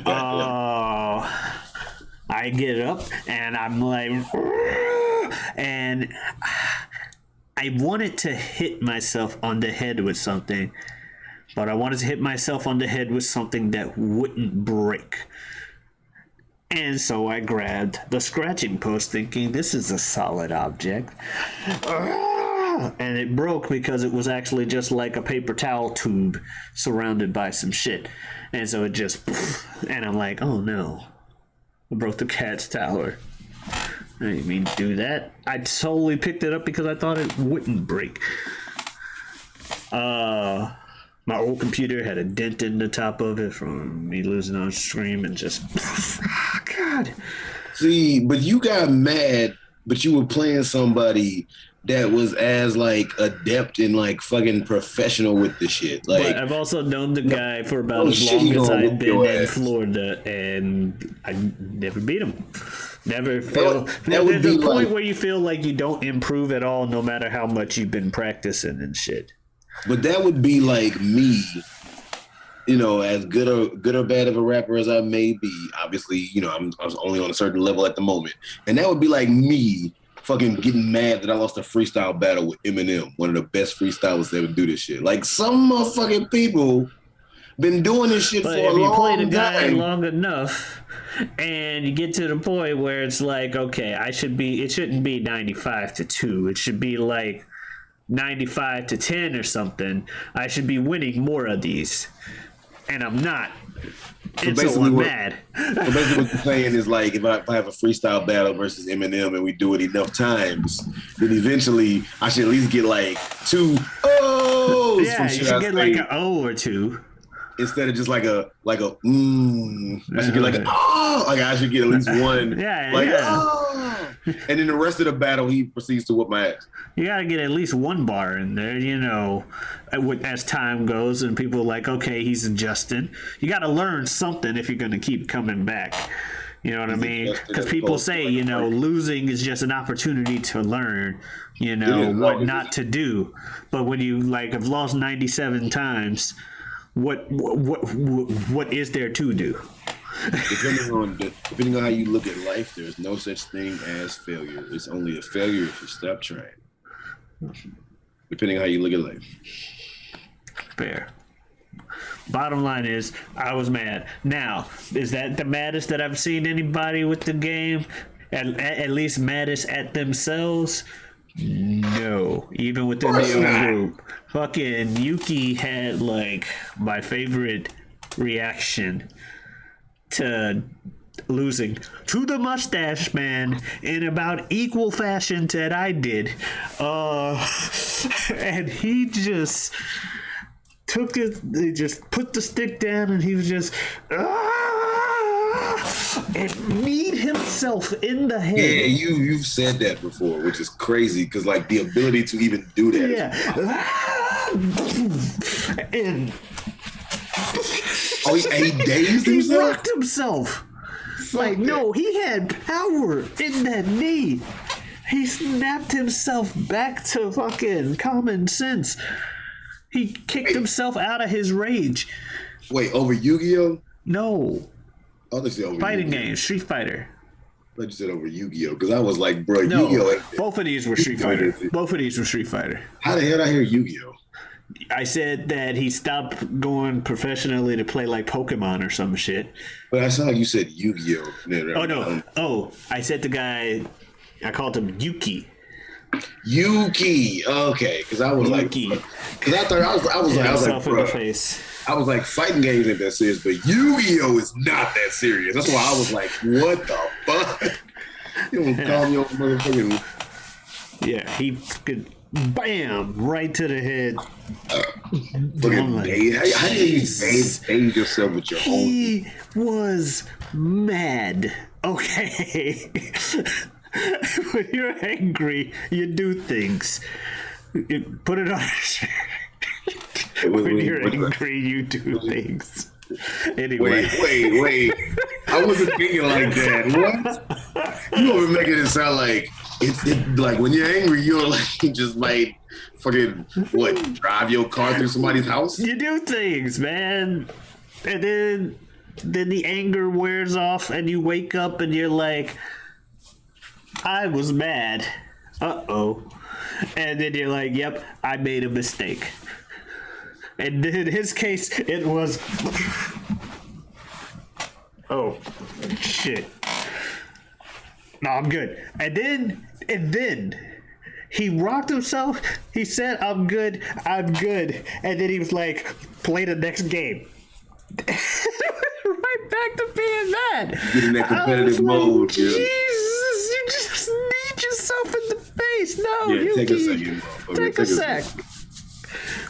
I get up and I'm like, and I wanted to hit myself on the head with something. But I wanted to hit myself on the head with something that wouldn't break. And so I grabbed the scratching post thinking, this is a solid object. And it broke because it was actually just like a paper towel tube surrounded by some shit. And so it just, and I'm like, oh no, I broke the cat's tower. I didn't mean to do that. I solely picked it up because I thought it wouldn't break. My old computer had a dent in the top of it from me losing on stream and just, God.
See, but you got mad, but you were playing somebody that was as like adept and like fucking professional with the shit. Like,
but I've also known the guy for about as long as I've been in Florida, and I never beat him. Never feel. There's a point where you feel like you don't improve at all, no matter how much you've been practicing and shit.
But that would be like me, as good or bad of a rapper as I may be. Obviously, I was only on a certain level at the moment, and that would be like me fucking getting mad that I lost a freestyle battle with Eminem, one of the best freestylers to ever do this shit. Like, some motherfucking people been doing this shit for a long time. But if you play the guy
long enough, and you get to the point where it's like, okay, it shouldn't be 95-2. It should be like 95-10 or something. I should be winning more of these, and I'm not. So I'm mad.
So basically what you're saying is, like, if I have a freestyle battle versus Eminem and we do it enough times, then eventually I should at least get like 2 O's.
Yeah, you should get like an O or 2.
Instead of just like a I should get like I should get at least one. And then the rest of the battle he proceeds to whoop my ass.
You gotta get at least one bar in there, as time goes and people are like, okay, he's adjusting. You gotta learn something if you're gonna keep coming back. You know what I mean? Because people say, losing is just an opportunity to learn, what not to do. But when you have lost 97 times, what is there to do?
Depending on how you look at life, there's no such thing as failure. It's only a failure if you stop trying. Depending on how you look at life.
despair. Bottom line is, I was mad. Now, is that the maddest that I've seen anybody with the game? At least maddest at themselves? No. Even within the own group. Fucking Yuki had, like, my favorite reaction to losing to the Mustache Man in about equal fashion that I did. And he just took it, he just put the stick down and he was just and kneed himself in the head.
Yeah, you've said that before, which is crazy because like the ability to even do that.
Yeah. And
he dazed himself?
He rocked himself. Like, no, he had power in that knee. He snapped himself back to fucking common sense. He kicked himself out of his rage.
Wait, over Yu-Gi-Oh?
No.
Oh, this is over
Fighting
Yu-Gi-Oh.
game, Street Fighter.
I thought you said over Yu-Gi-Oh, because I was like, bro,
No,
Yu-Gi-Oh.
both of these were Street Fighter. Both of these were Street Fighter.
How the hell did I hear Yu-Gi-Oh?
I said that he stopped going professionally to play like Pokemon or some shit.
But I sound like you said Yu-Gi-Oh.
Oh, no. Oh, I said the guy, I called him Yuki.
Yuki. Okay, because I was
Yuki.
like, because I thought I was like,
in
bro,
the face.
I was like, fighting games ain't that serious, but Yu-Gi-Oh is not that serious. That's why I was like, what the fuck? You don't call me on motherfucking.
Yeah, he could bam right to the head.
Fucking
like,
how do you daze yourself with your own?
He was mad. Okay. When you're angry, you do things. You put it on a shirt. When you're angry, you do things. Anyway.
Wait. I wasn't thinking like that. What? You were making it sound like it's like when you're angry, you're like you just might fucking drive your car through somebody's house.
You do things, man. And then the anger wears off and you wake up and you're like, I was mad. Uh-oh. And then you're like, yep, I made a mistake. And in his case, it was, oh, shit. No, I'm good. And then he rocked himself. He said, I'm good. And then he was like, play the next game. Right back to being mad.
Get in that competitive mode.
Jesus, you just need yourself in the face. No,
yeah,
Yuki.
take a second.
Take a sec.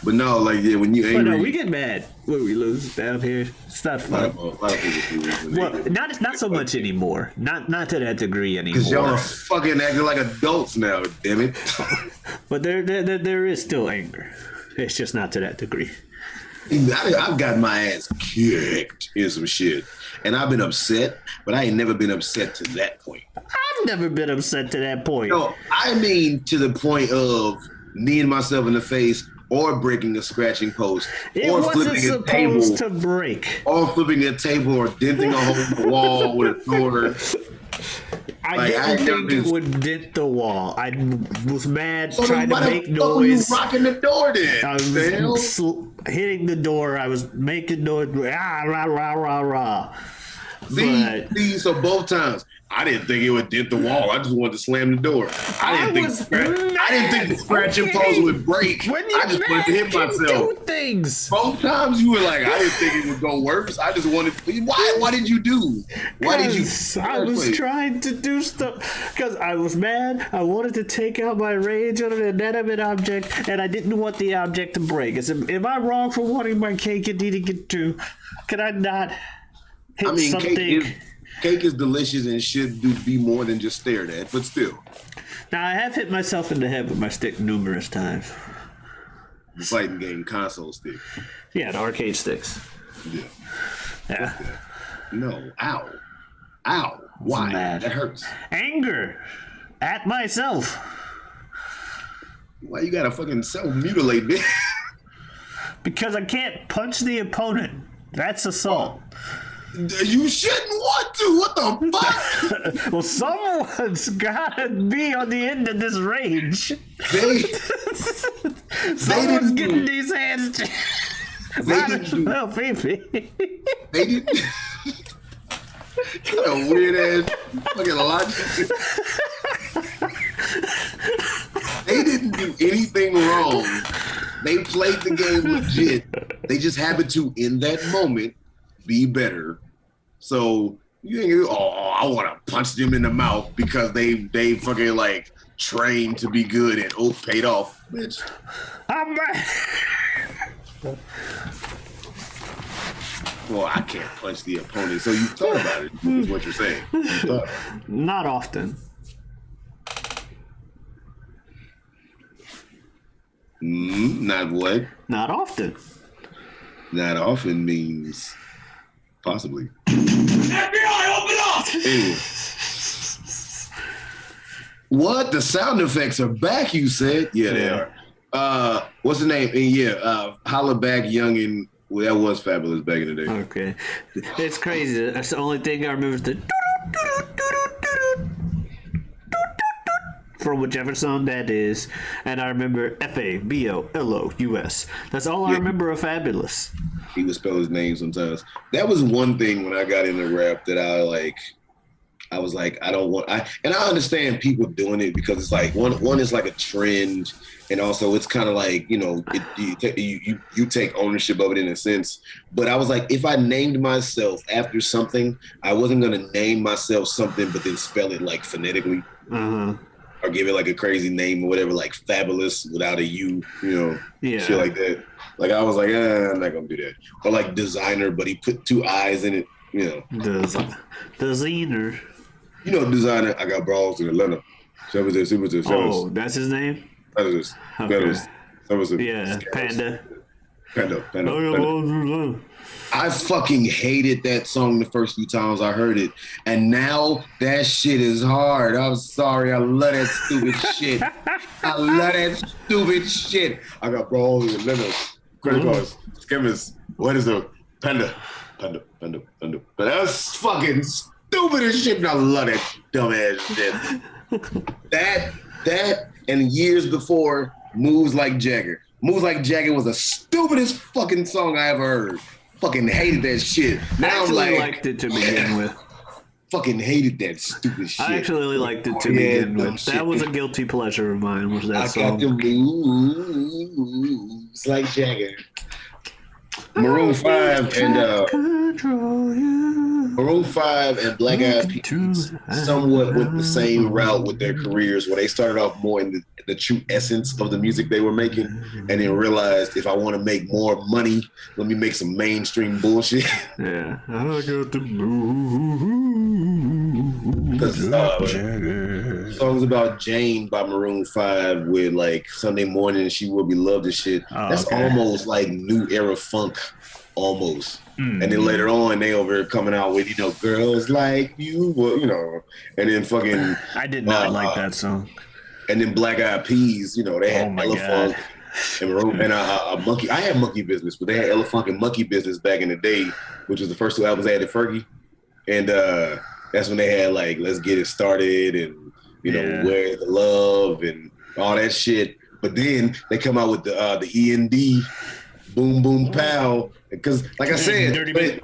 But no, like, yeah, when you angry.
But no, we get mad when we lose down here. It's not fun.
A lot of people do.
Well, not so much anymore. Not to that degree anymore.
Because y'all are fucking acting like adults now, damn it.
But there is still anger. It's just not to that degree.
I've got my ass kicked in some shit. And I've been upset, but I ain't never been upset to that point.
I've never been upset to that point.
No, I mean to the point of kneeing myself in the face or breaking a scratching post or flipping a table
to break.
Or flipping a table or denting a hole in the wall with a door.
I didn't think it would dent the wall. I was mad, trying to make noise.
You rocking the door then?
I was hitting the door. I was making noise. Rah, rah, rah, rah, rah.
See, so both times. I didn't think it would dent the wall. I just wanted to slam the door. I didn't think the scratching post would break. I just wanted to hit myself.
Do things.
Both times you were like, I didn't think it would go worse. I just wanted. Why did you do? Why did you?
I was trying to do stuff because I was mad. I wanted to take out my rage on an inanimate object, and I didn't want the object to break. Am I wrong for wanting my cake and eating it too? Can I not hit something?
Cake is delicious and should be more than just stared at, but still.
Now, I have hit myself in the head with my stick numerous times.
The fighting game console stick.
Yeah, the arcade sticks. Yeah.
No. Ow. Why? That hurts.
Anger at myself.
Why you gotta fucking self-mutilate me?
Because I can't punch the opponent. That's assault.
You shouldn't want to. What the fuck?
Well, someone's gotta be on the end of this rage.
Someone's
getting these hands.
They didn't do.
Well, Fifi.
They didn't. What a weird ass fucking logic. They didn't do anything wrong. They played the game legit. They just happened to, in that moment, be better. So you ain't I want to punch them in the mouth because they fucking like trained to be good and paid off, bitch.
I'm back.
Well, I can't punch the opponent. So you thought about it, is what you're saying.
Not often.
Not what?
Not often.
Not often means possibly. FBI, open up! Anyway. What? The sound effects are back, you said? Yeah, they are. What's the name? And Holla Back Youngin'. Well, that was fabulous back in the day.
Okay. It's crazy. That's the only thing I remember is the from whichever song that is. And I remember FABOLOUS. That's all I remember of Fabulous.
He would spell his name sometimes. That was one thing when I got into rap that I was like, I don't want, and I understand people doing it because it's like, one is like a trend, and also it's kind of like, you take ownership of it in a sense. But I was like, if I named myself after something, I wasn't going to name myself something, but then spell it like phonetically. Or give it like a crazy name or whatever, like Fabulous without a U, shit like that. Like I was like, I'm not going to do that. Or like Designer, but he put 2 eyes in it,
Designer.
Designer, I got balls in Atlanta.
Oh, that's his name?
Okay.
Yeah, Panda.
I fucking hated that song the first few times I heard it. And now that shit is hard. I'm sorry. I love that stupid shit. I got balls in Atlanta. Credit cards, scammers. What is a Panda? But that's fucking stupid as shit, and I love that dumbass shit. That and years before, Moves Like Jagger. Moves Like Jagger was the stupidest fucking song I ever heard. Fucking hated that shit.
Now I liked it to begin with.
Fucking hated that stupid shit.
I actually liked it to begin with. That was a guilty pleasure of mine, was that song.
I got the moves like Jagger. Maroon 5 and Black Eyed Peas somewhat went the same route with their careers, where they started off more in the true essence of the music they were making, and then realized, if I want to make more money, let me make some mainstream bullshit.
Yeah, I got the moves.
Songs about Jane by Maroon 5 with like Sunday Morning, She Will Be Loved and shit. That's almost like new era funk, almost. And then later on, they over coming out with, Girls Like You, and then fucking.
I did not like that song.
And then Black Eyed Peas, they had Elephant and a Monkey. I had Monkey Business, but they had Elephant and Monkey Business back in the day, which was the first 2 albums they had at Fergie. And that's when they had like Let's Get It Started and, Where's the Love and all that shit. But then they come out with the END, Boom Boom Pow. Because, like I said, they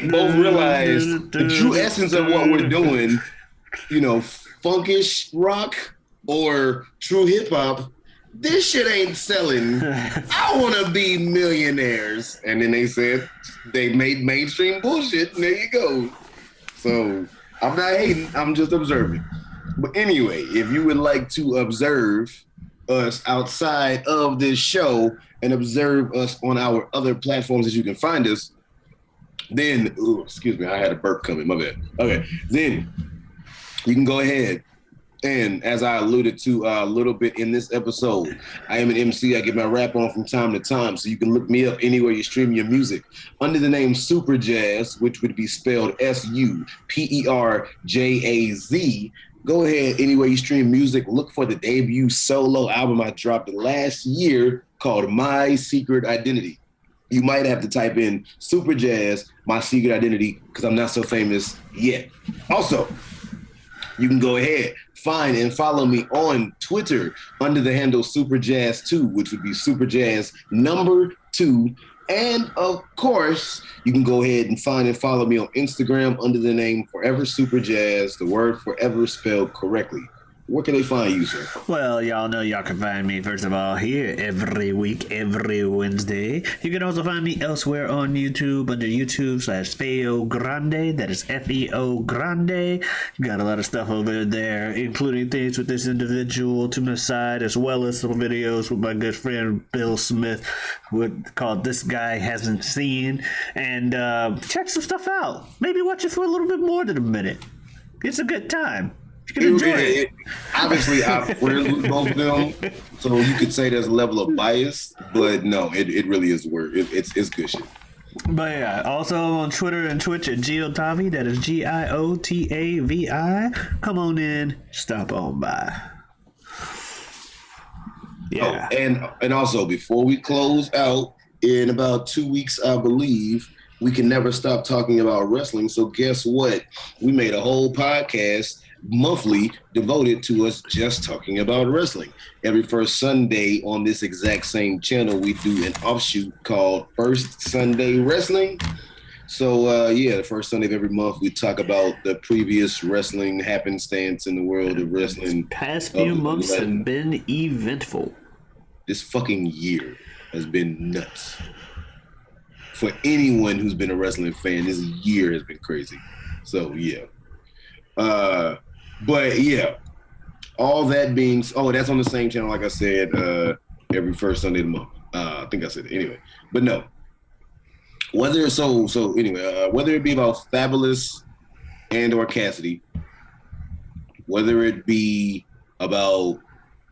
both realized the true essence of what we're doing, funkish rock or true hip hop. This shit ain't selling. I want to be millionaires. And then they said they made mainstream bullshit, and there you go. So I'm not hating. I'm just observing. But anyway, if you would like to observe us outside of this show and observe us on our other platforms that you can find us, then, excuse me, I had a burp coming, my bad. Okay, then you can go ahead. And as I alluded to a little bit in this episode, I am an MC. I get my rap on from time to time. So you can look me up anywhere you stream your music under the name Superjaz, which would be spelled SUPERJAZ. Go ahead, anywhere you stream music, look for the debut solo album I dropped last year called My Secret Identity. You might have to type in Superjaz, My Secret Identity, because I'm not so famous yet. Also, you can go ahead, find and follow me on Twitter under the handle Superjaz2, which would be Superjaz number 2. And of course, you can go ahead and find and follow me on Instagram under the name Forever Superjaz, the word forever spelled correctly. Where can they find you, sir?
Well, y'all know y'all can find me, first of all, here every week, every Wednesday. You can also find me elsewhere on YouTube under YouTube/feogrande. That is Feo Grande. Got a lot of stuff over there, including things with this individual to my side, as well as some videos with my good friend Bill Smith called This Guy Hasn't Seen. And check some stuff out. Maybe watch it for a little bit more than a minute. It's a good time. You can enjoy it.
Obviously, I'm friends with both of them, so you could say there's a level of bias, but no, it really is worth it. It's good shit.
But yeah, also on Twitter and Twitch at Giotavi. That is Giotavi. Come on in, stop on by. Yeah.
Oh, and also before we close out, in about 2 weeks, I believe, we can never stop talking about wrestling. So guess what? We made a whole podcast monthly devoted to us just talking about wrestling. Every first Sunday on this exact same channel, we do an offshoot called First Sunday Wrestling. So the first Sunday of every month, we talk about the previous wrestling happenstance in the world of wrestling.
Past few months have been eventful.
This fucking year has been nuts. For anyone who's been a wrestling fan, this year has been crazy. So yeah. But yeah, all that being, that's on the same channel, like I said, every first Sunday of the month. I think I said it anyway, but no. Whether it be about Fabulous and or Cassidy, whether it be about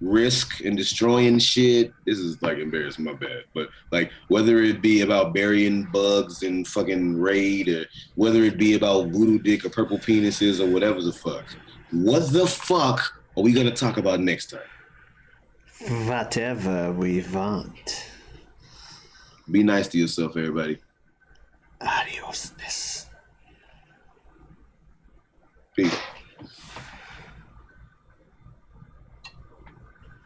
Risk and destroying shit, this is like embarrassing, my bad, but like whether it be about burying bugs and fucking Raid, or whether it be about voodoo dick or purple penises or whatever the fuck, what the fuck are we gonna talk about next time?
Whatever we want.
Be nice to yourself, everybody.
Adiosness.